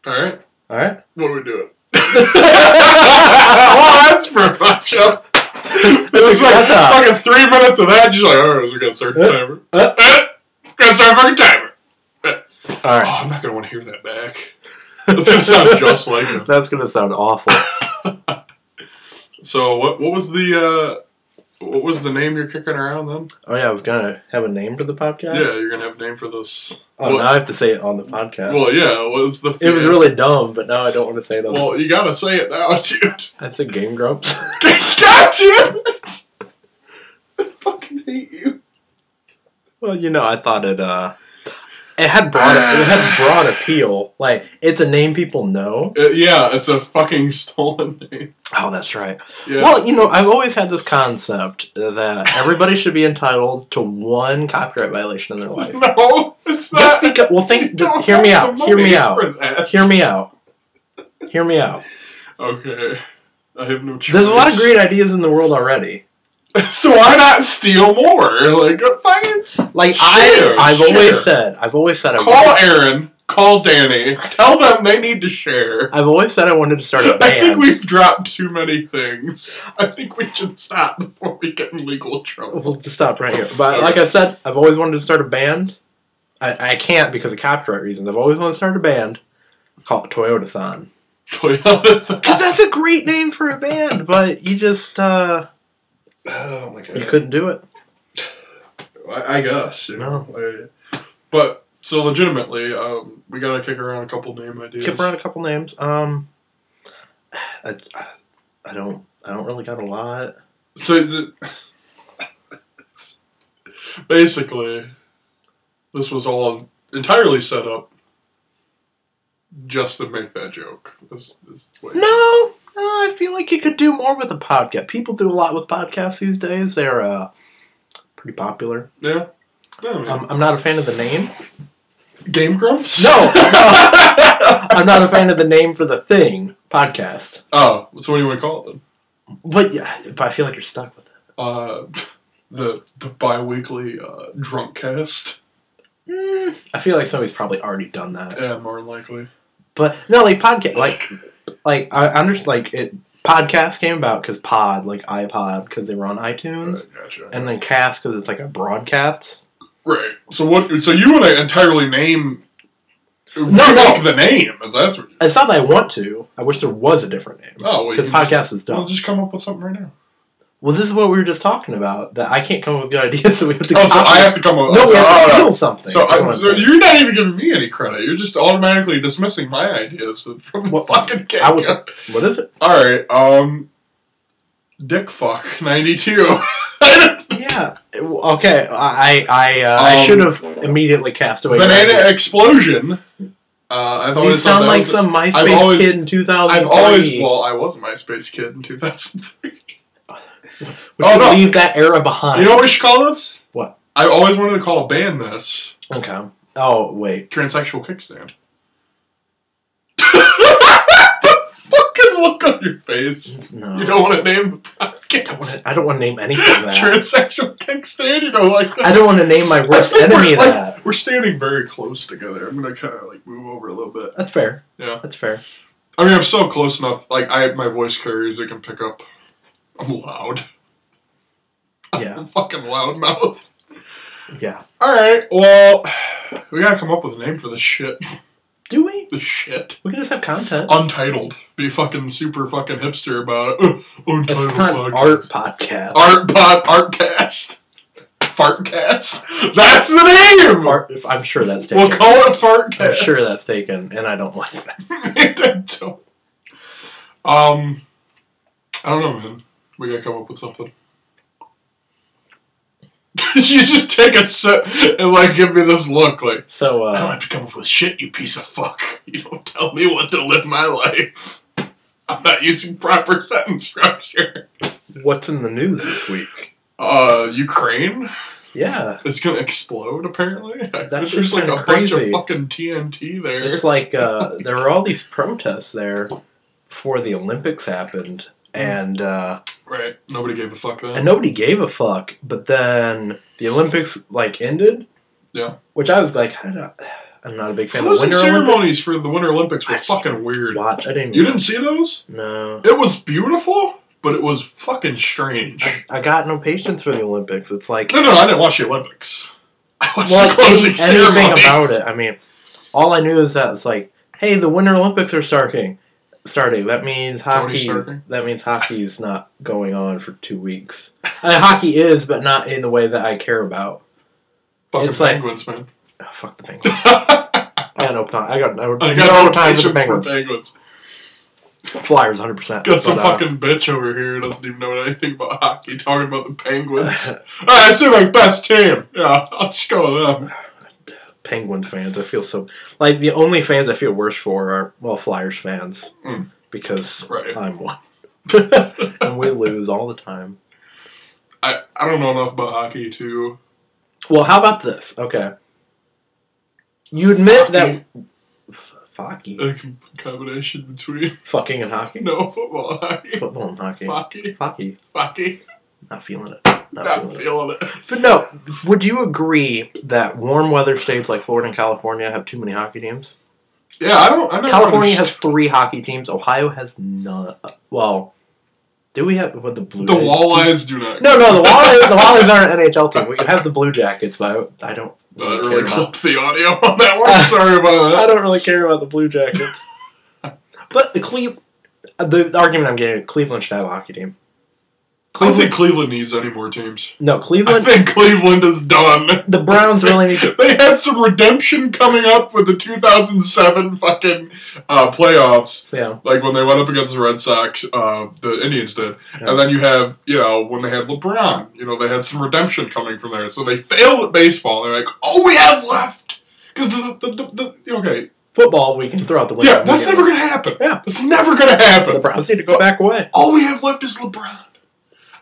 Alright. Alright? What are we doing? Well, that's pretty much it. It was like fucking 3 minutes of that. Just like, alright, we're gonna start the timer. Gonna start fucking timer. Alright. Oh, I'm not gonna want to hear that back. That's gonna sound just like him. That's gonna sound awful. So what was the name you're kicking around then? Oh yeah, I was gonna have a name for the podcast. Yeah, you're gonna have a name for this. Oh, now I have to say it on the podcast. Well, yeah, it was really dumb, but now I don't want to say it on Well, you gotta say it now, dude. I said Game Grumps. Gotcha! I fucking hate you. Well, I thought it had broad appeal. Like, it's a name people know. Yeah, it's a fucking stolen name. Oh, that's right. Yeah. Well, I've always had this concept that everybody should be entitled to one copyright violation in their life. No, it's not. Just because, hear me out. Hear me out. Hear me out. Okay. I have no choice. There's a lot of great ideas in the world already. So why not steal more? Like, I've always said call Aaron, call Danny, tell them they need to share. I've always said I wanted to start a band. I think we've dropped too many things. I think we should stop before we get in legal trouble. We'll just stop right here. But like I said, I've always wanted to start a band. I can't because of copyright reasons. I've always wanted to start a band. Call it Toyotathon. Toyotathon. Because that's a great name for a band, but you just oh my god. You couldn't do it. I guess. But so legitimately, we gotta kick around a couple name ideas. Kick around a couple names. I don't really got a lot. So basically, this was all entirely set up just to make that joke. No, I feel like you could do more with a podcast. People do a lot with podcasts these days. They're pretty popular. Yeah. I'm not a fan of the name. Game Grumps? No. I'm not a fan of the name for the thing. Podcast. Oh, so what do you want to call it then? But I feel like you're stuck with it. The bi-weekly drunk cast. I feel like somebody's probably already done that. Yeah, more than likely. But no, podcast I understand podcast came about because pod, like iPod, because they were on iTunes. Right, gotcha. And then cast because it's like a broadcast. Right. So what? So you want to entirely name? The name. That's what. It's not that I want to. I wish there was a different name. Oh, well, because podcast is dumb. Well, just come up with something right now. Well, this is what we were just talking about. That I can't come up with good ideas, so we have to. So I have to come up with. No, we have to steal something. So you're not even giving me any credit. You're just automatically dismissing my ideas from the fucking get-go. What is it? All right. Dick fuck 92. Yeah. Okay. I should have immediately cast away. Banana explosion. I thought you sound like some MySpace kid in 2003. I was a MySpace kid in 2003. We should leave that era behind. You know what we should call this? What? I always wanted to call a band this. Okay. Oh, wait. Transsexual Kickstand. Fucking look on your face. No. You don't want to name the podcast. I don't want to name anything that. Transsexual Kickstand? You don't like that? I don't want to name my worst enemy that. We're standing very close together. I'm going to kind of move over a little bit. That's fair. Yeah. That's fair. I mean, I'm so close enough. My voice carriers, I can pick up. I'm loud. Yeah. I'm fucking loud mouth. Yeah. Alright, well, we gotta come up with a name for this shit. Do we? The shit. We can just have content. Untitled. Be fucking super fucking hipster about it. Untitled it's not podcast. Art podcast. Artcast. Fartcast. That's the name! I'm sure that's taken. We'll call it Fartcast. I'm sure that's taken, and I don't like that. I don't know, man. We gotta come up with something. You just take a sip and give me this look so I don't have to come up with shit, you piece of fuck. You don't tell me what to live my life. I'm not using proper sentence structure. What's in the news this week? Ukraine? Yeah. It's gonna explode apparently. That's There's just a bunch of fucking TNT there. It's there were all these protests there before the Olympics happened. And right, nobody gave a fuck then. And nobody gave a fuck, but then the Olympics ended. Yeah. Which I was like, I'm not a big fan of the Winter ceremonies for the Winter Olympics were fucking weird. I didn't. You didn't see those? No. It was beautiful, but it was fucking strange. I got no patience for the Olympics. It's like no, I didn't watch the Olympics. I watched the closing anything about it. I mean, all I knew is that it's like, hey, the Winter Olympics are starting. That means hockey. That means hockey's not going on for 2 weeks. Hockey is, but not in the way that I care about. Fucking Penguins, man. Oh, fuck the Penguins. I got no time. I got no time for the Penguins. Flyers, 100%. Got some fucking bitch over here who doesn't even know anything about hockey talking about the Penguins. Alright, it's my best team. Yeah, I'll just go with them. Penguin fans, I feel so... Like, the only fans I feel worse for are, well, Flyers fans. Because I'm one. And we lose all the time. I don't know enough about hockey to... Well, how about this? Okay. You admit that... Hockey. A combination between... Fucking and hockey? No, football and hockey. Football and hockey. Hockey. Not feeling it. Not feeling it. But no, would you agree that warm weather states like Florida and California have too many hockey teams? Yeah, I don't. California has 3 hockey teams. Ohio has none. Well, do we have what the Blue? The Walleyes do not. No, the Walleyes aren't an NHL team. We have the Blue Jackets, but I don't. I really clipped the audio on that one. Sorry about that. I don't really care about the Blue Jackets. But the argument I'm getting, Cleveland should have a hockey team. I don't think Cleveland needs any more teams. No, Cleveland... I think Cleveland is done. The Browns really need to... They had some redemption coming up with the 2007 fucking playoffs. Yeah. Like when they went up against the Red Sox, the Indians did. Yeah. And then you have, when they had LeBron, they had some redemption coming from there. So they failed at baseball. They're like, all we have left. Because okay. Football, we can throw out the window. Yeah, that's never going to happen. Yeah. That's never going to happen. The Browns need to go back away. All we have left is LeBron.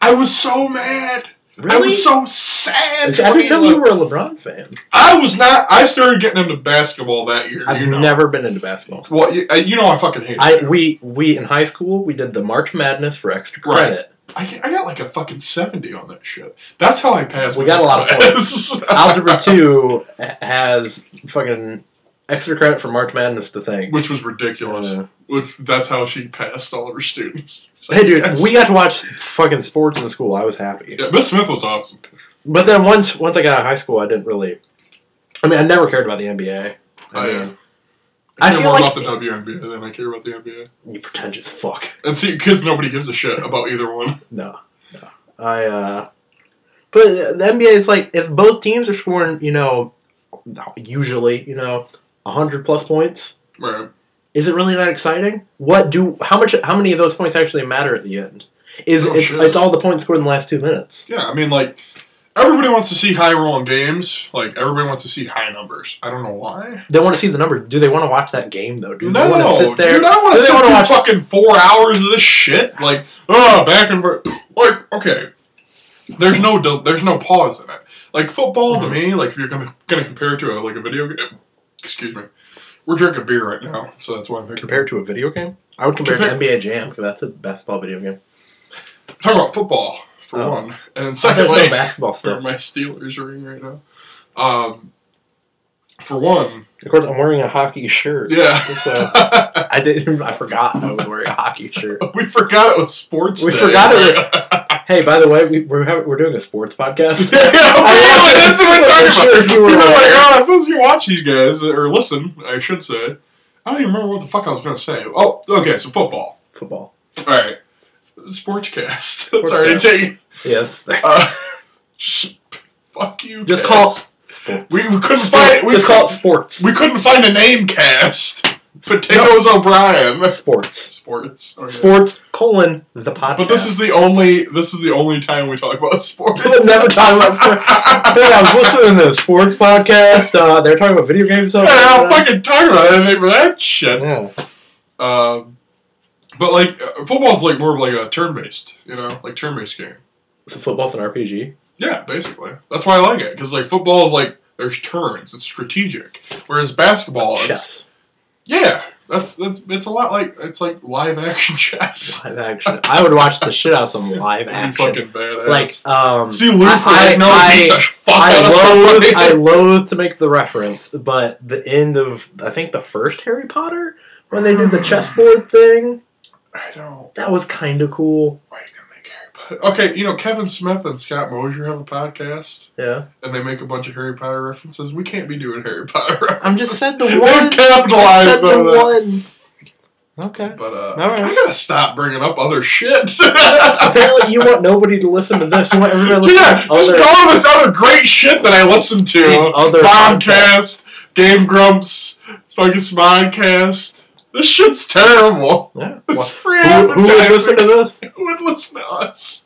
I was so mad. Really? I was so sad. I didn't know you were a LeBron fan. I was not. I started getting into basketball that year. I've never been into basketball. Well, I fucking hate it. We in high school, we did the March Madness for extra credit. Right. I got like a fucking 70 on that shit. That's how I passed. We got a lot of points. Algebra 2 has fucking extra credit for March Madness to think. Which was ridiculous. That's how she passed all of her students. Hey, dude, we got to watch fucking sports in school. I was happy. Yeah, Miss Smith was awesome. But then once I got out of high school, I didn't really... I mean, I never cared about the NBA. I care more about the WNBA than I care about the NBA. You pretentious fuck. And see, because nobody gives a shit about either one. No. But the NBA is like, if both teams are scoring, usually, 100 plus points. Right. Is it really that exciting? How many of those points actually matter at the end? It's all the points scored in the last 2 minutes. Yeah, I mean, like, everybody wants to see high rolling games. Like, everybody wants to see high numbers. I don't know why. They want to see the numbers. Do they want to watch that game though? Do they want to sit there? Dude, I want to sit through fucking 4 hours of this shit. Like, back and forth. Like, okay, there's no pause in it. Like football to me, like if you're gonna compare it to a video game. Excuse me. We're drinking beer right now, so that's why I'm thinking. Compared to a video game? I would compare it to NBA Jam, because that's a basketball video game. Talk about football, for one. And secondly, no basketball stuff. My Steelers ring right now. For one... Of course, I'm wearing a hockey shirt. Yeah. So I forgot I was wearing a hockey shirt. We forgot it was sports We day. forgot it was... Hey, by the way, we're doing a sports podcast. Yeah, that's what I'm talking about. You were like, I thought you watch these guys, or listen, I should say. I don't even remember what the fuck I was going to say. Oh, okay, so football. Football. All right. Sportscast. That's already taken. Yes. Just fuck you. Just call it sports. We couldn't find. Just call it sports. We couldn't find a name cast. Potatoes O'Brien. Sports. Okay. Sports, the podcast. But this is the only time we talk about sports. We'll never talk about sports. Hey, I was listening to the sports podcast. They're talking about video games. Yeah, I don't fucking talk about anything for that shit. Yeah. But like football's like more of like a turn-based, like turn-based game. So football's an RPG? Yeah, basically. That's why I like it, because like football is like there's turns, it's strategic, whereas basketball like chess. Yeah, It's a lot like live action chess. Live action. I would watch the shit out of some live action. Fucking badass. Like see Luther. I loathe to make the reference, but the end of I think the first Harry Potter when they did the chessboard thing. I don't. That was kind of cool. Why are you gonna make Harry Potter? Okay, Kevin Smith and Scott Mosier have a podcast. Yeah. And they make a bunch of Harry Potter references. We can't be doing Harry Potter references. I'm just said the one. They've capitalized on that. One. Okay. But all right. I gotta stop bringing up other shit. Apparently, you want nobody to listen to this. You want everybody to listen to just go to this other great shit that I listen to. Other Bombcast, Game Grumps, fucking Smodcast. This shit's terrible. Yeah. It's free advertising. Who would listen to this? Who would listen to us?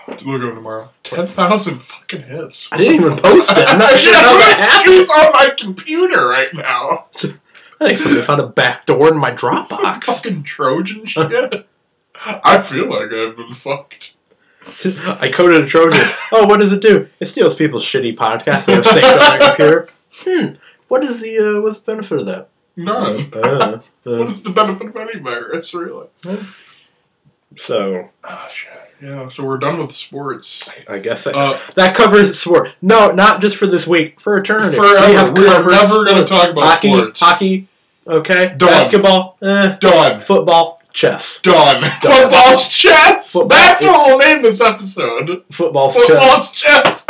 Look over tomorrow. 10,000 fucking hits. I didn't even post it. I'm not sure how that happened. It's on my computer right now. I think somebody found a back door in my Dropbox. Fucking Trojan shit. I feel like I've been fucked. I coded a Trojan. Oh, what does it do? It steals people's shitty podcasts they have saved on their computer. What's the benefit of that? None. What is the benefit of any virus, really? So. Oh, shit. Yeah, so we're done with sports. I guess that covers sport. No, not just for this week. For eternity. Forever. We are never going to talk about sports. Hockey. Okay. Done. Basketball. Done. Football. Chess. Done. Football's chess. That's what we'll name this episode. Football's chess.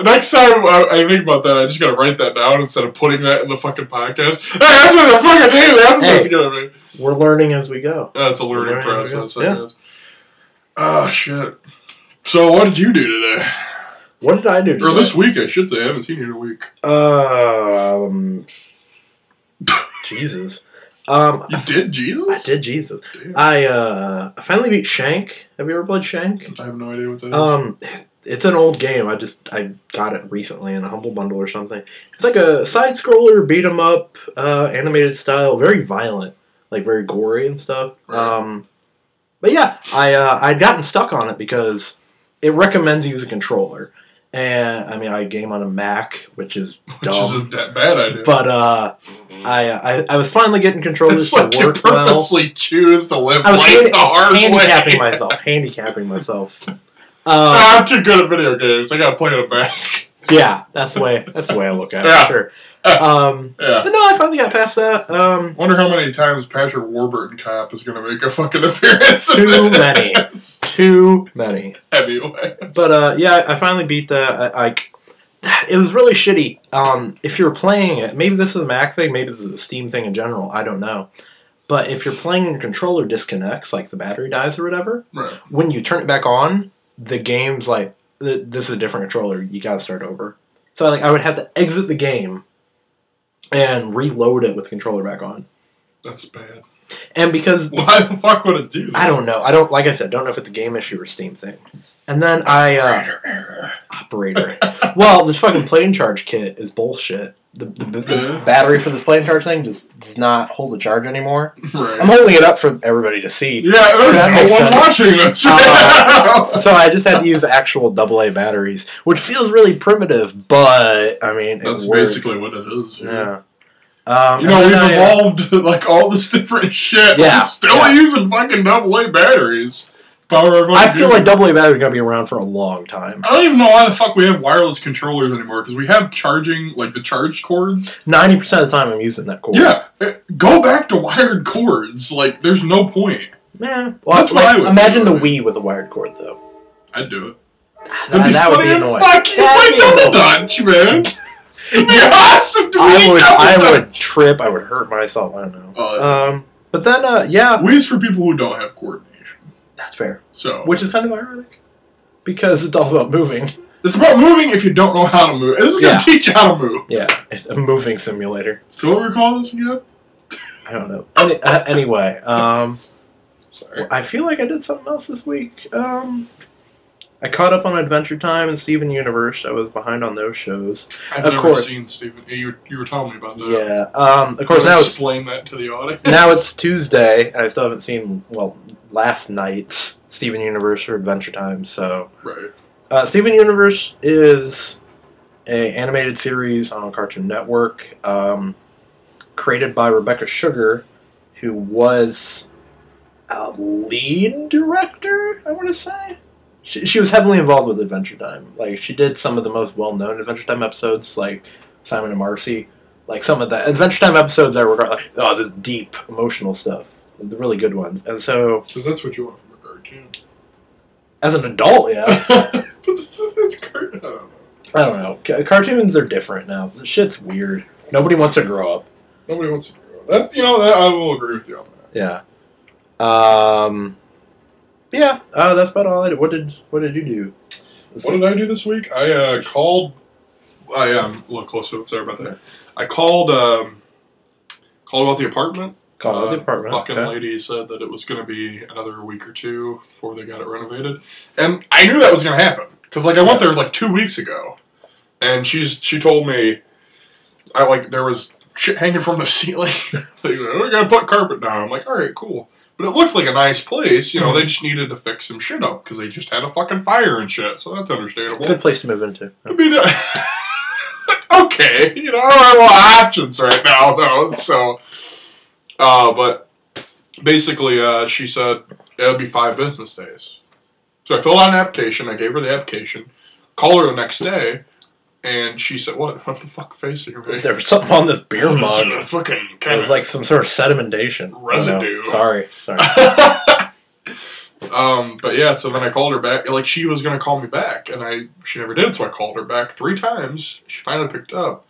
Next time I think about that, I just gotta write that down instead of putting that in the fucking podcast. Hey, that's what the fucking name of the episode's gonna be. We're learning as we go. That's a learning process, I guess. Oh, shit. So, what did you do today? What did I do today? Or this week, I should say. I haven't seen you in a week. Jesus. You did Jesus? I did Jesus. Damn. I finally beat Shank. Have you ever played Shank? I have no idea what that is. It's an old game. I got it recently in a Humble Bundle or something. It's like a side-scroller, beat-em-up, animated style, very violent, like very gory and stuff. Right. But yeah, I'd gotten stuck on it because it recommends you use a controller. And, I mean, I game on a Mac, which is dumb. Which is a bad idea. But, I was finally getting controllers to work well. You purposely choose to live life the hard way. Handicapping myself. I'm too good at video games. I gotta play on a mask. Yeah, that's the way I look at it. Sure. But no, I finally got past that. Wonder how many times Patrick Warburton Cop is gonna make a fucking appearance. Too many. Anyway. But yeah, I finally beat that. It was really shitty. If you're playing it, maybe this is a Mac thing, maybe this is a Steam thing in general. I don't know. But if you're playing and your controller disconnects, like the battery dies or whatever, right. When you turn it back on, the game's like, this is a different controller. You gotta start over. So I would have to exit the game and reload it with the controller back on. That's bad. And because why the fuck would it do that? I don't know. Like I said, don't know if it's a game issue or a Steam thing. And then Operator. Well, this fucking plane charge kit is bullshit. The battery for this plane charge thing just does not hold the charge anymore. Right. I'm holding it up for everybody to see. Yeah, there's no one watching this. So I just had to use actual AA batteries, which feels really primitive, but I mean, that's basically what it is. Yeah. We've evolved like all this different shit. Yeah, we're still using fucking AA batteries. I feel like AA batteries are going to be around for a long time. I don't even know why the fuck we have wireless controllers anymore, because we have charging, like the charged cords. 90% of the time I'm using that cord. Yeah. Go back to wired cords. Like, there's no point. Yeah. Well, that's what I would imagine the Wii with a wired cord, though. I'd do it. That would be annoying. Fuck you, play Double Dutch, man. I would trip. I would hurt myself. I don't know. But then, yeah. Wii's for people who don't have coordination. That's fair. So, which is kind of ironic. Because it's all about moving. It's about moving if you don't know how to move. This is going to teach you how to move. Yeah. It's a moving simulator. So what do we call this again? I don't know. Anyway. Sorry. I feel like I did something else this week. I caught up on Adventure Time and Steven Universe. I was behind on those shows. I've never seen Steven. You were telling me about that. Yeah. Of course, now explain that to the audience. Now it's Tuesday, and I still haven't seen, last night's Steven Universe or Adventure Time, so... Right. Steven Universe is an animated series on Cartoon Network. created by Rebecca Sugar, who was a lead director, I want to say. She was heavily involved with Adventure Time. Like, she did some of the most well-known Adventure Time episodes, like Simon and Marcy. Like, some of the Adventure Time episodes that were like, oh, this deep, emotional stuff. The really good ones. And so... Because that's what you want from a cartoon. As an adult, yeah. But it's cartoon. I don't know. Cartoons are different now. The shit's weird. Nobody wants to grow up. Nobody wants to grow up. That's, that, I will agree with you on that. Yeah. Yeah. That's about all I did. What did you do? What did I do this week? I called. I am a little close to it. Sorry about that. I called about the apartment. Called about the apartment. Fucking lady said that it was going to be another week or two before they got it renovated, and I knew that was going to happen because I went there like 2 weeks ago, and she told me there was shit hanging from the ceiling. We're gonna put carpet down. I'm like, all right, cool. But it looked like a nice place. They just needed to fix some shit up because they just had a fucking fire and shit. So that's understandable. Good place to move into. Okay, I don't have a lot of options right now though. So, but basically, she said it would be 5 business days. So I filled out an application. I gave her the application. Called her the next day. And she said, what the fuck face are you making? There was something on this beer mug. It was like some sort of sedimentation. Residue. Sorry. But yeah, so then I called her back. Like, she was going to call me back, and she never did, so I called her back 3 times. She finally picked up,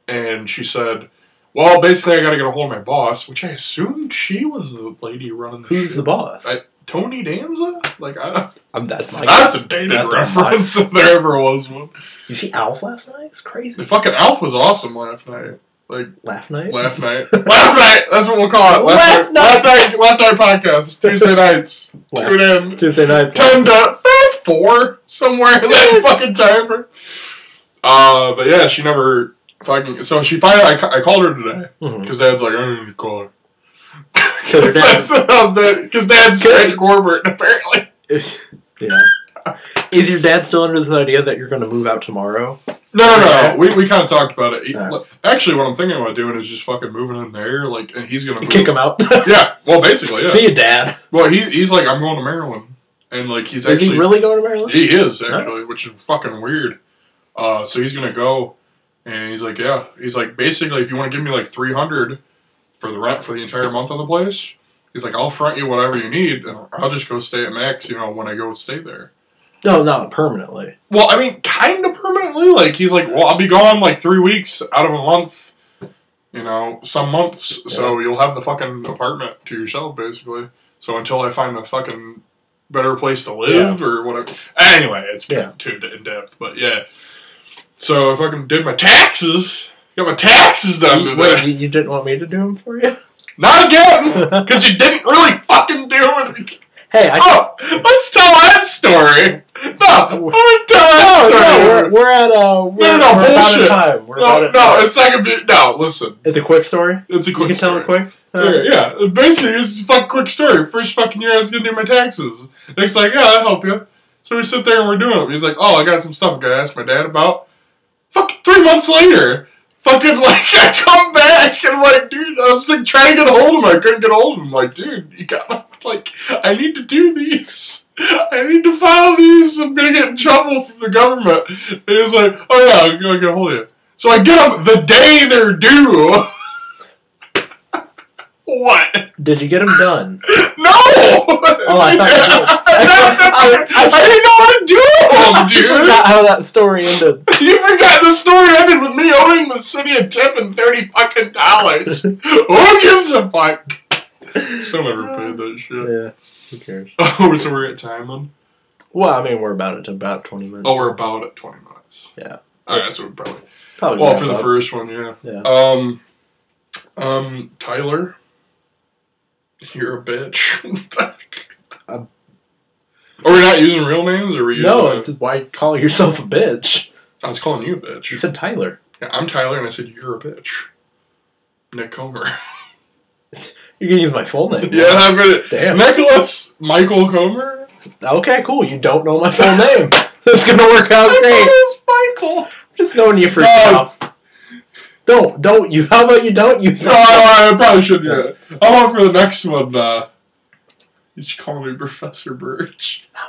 and she said, well, basically I got to get a hold of my boss, which I assumed she was the lady running the show. Who's the boss? Tony Danza? Like, I don't... That's a dated reference if there ever was one. You see Alf last night? It's crazy. The fucking Alf was awesome last night. Like, Laugh night? Laugh night. Laugh night! That's what we'll call it. Laugh night podcast. Tuesday nights. Tune in. Tuesday nights. 10 to 4, somewhere in that fucking timer. But yeah, she never fucking... So she finally... I called her today. Because Dad's like, I need to call her. Because Dad's Strange Corbett, apparently. Yeah. Is your dad still under the idea that you're going to move out tomorrow? No. We kind of talked about it. Actually, what I'm thinking about doing is just fucking moving in there, like, and he's going to kick him out. Yeah, well, basically, yeah. See you, Dad. Well, he's like, I'm going to Maryland, and like he's actually. Is he really going to Maryland? He is actually, which is fucking weird. So he's going to go, and he's like, yeah, he's like, basically, if you want to give me like $300 for the rent for the entire month on the place, he's like, I'll front you whatever you need, and I'll just go stay at Max, when I go stay there. No, not permanently. Well, I mean, kind of permanently. Like, he's like, well, I'll be gone like 3 weeks out of a month, some months, so you'll have the fucking apartment to yourself, basically. So until I find a fucking better place to live or whatever. Anyway, it's kind of too in-depth, but yeah. So I fucking did my taxes. Got my taxes done today. Wait, you didn't want me to do them for you? Not again! Because you didn't really fucking do it. Hey, let's tell that story. No, I'm gonna tell that story. We're at bullshit. Time. It's not gonna be. No, listen. It's a quick story. It's a quick story. You can tell it quick. Yeah, basically, it's a fucking quick story. First fucking year I was gonna do my taxes. Next, like, yeah, I'll help you. So we sit there and we're doing it. He's like, oh, I got some stuff I gotta ask my dad about. Fucking 3 months later. Fucking, like, I come back and I'm like, dude, I was like trying to get a hold of him. I couldn't get a hold of him. I'm like, dude, you gotta, like, I need to do these. I need to file these. I'm gonna get in trouble from the government. And he was like, oh yeah, I'm gonna get a hold of you. So I get them the day they're due. What? Did you get them done? No! Oh, I thought I didn't know how to do them, dude! I forgot how that story ended. You forgot the story ended with me owing the city of Tiffin $30 fucking dollars. Who gives a fuck? Still never paid that shit. Yeah, who cares? Oh, so we're at time then? Well, I mean, we're about 20 minutes. Oh, we're about at 20 minutes. Yeah. Alright, so we're probably well, for the first one, yeah. Tyler. You're a bitch. Are we not using real names? Or are we using this is why you call yourself a bitch. I was calling you a bitch. You said Tyler. Yeah, I'm Tyler, and I said you're a bitch. Nick Comer. You're gonna use my full name. Yeah, I'm gonna. Damn. Nicholas Michael Comer. Okay, cool. You don't know my full name. This is gonna work out great. Nicholas Michael. I'm just knowing you for stuff. Don't you? How about you don't use No, I probably shouldn't do it. I want for the next one, you should call me Professor Birch. No.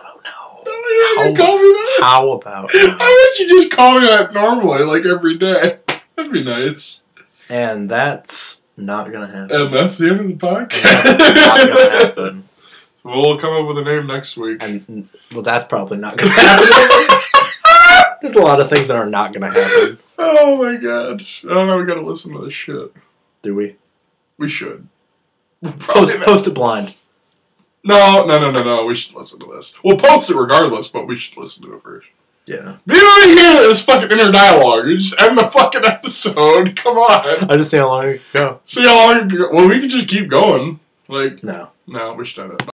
No, you don't call me that. How about I wish you just call me that normally, like every day. That'd be nice. And that's not gonna happen. And that's the end of the podcast. That's not gonna happen. We'll come up with a name next week. And well, that's probably not gonna happen. There's a lot of things that are not gonna happen. Oh my god. I don't know, we gotta listen to this shit. Do we? We should. Post it blind. No. We should listen to this. We'll post it regardless, but we should listen to it first. Yeah. You don't even hear this fucking inner dialogue. You just end the fucking episode. Come on. I just see how long it can go. See how long it can go. Well, we can just keep going. Like, no, we should end it.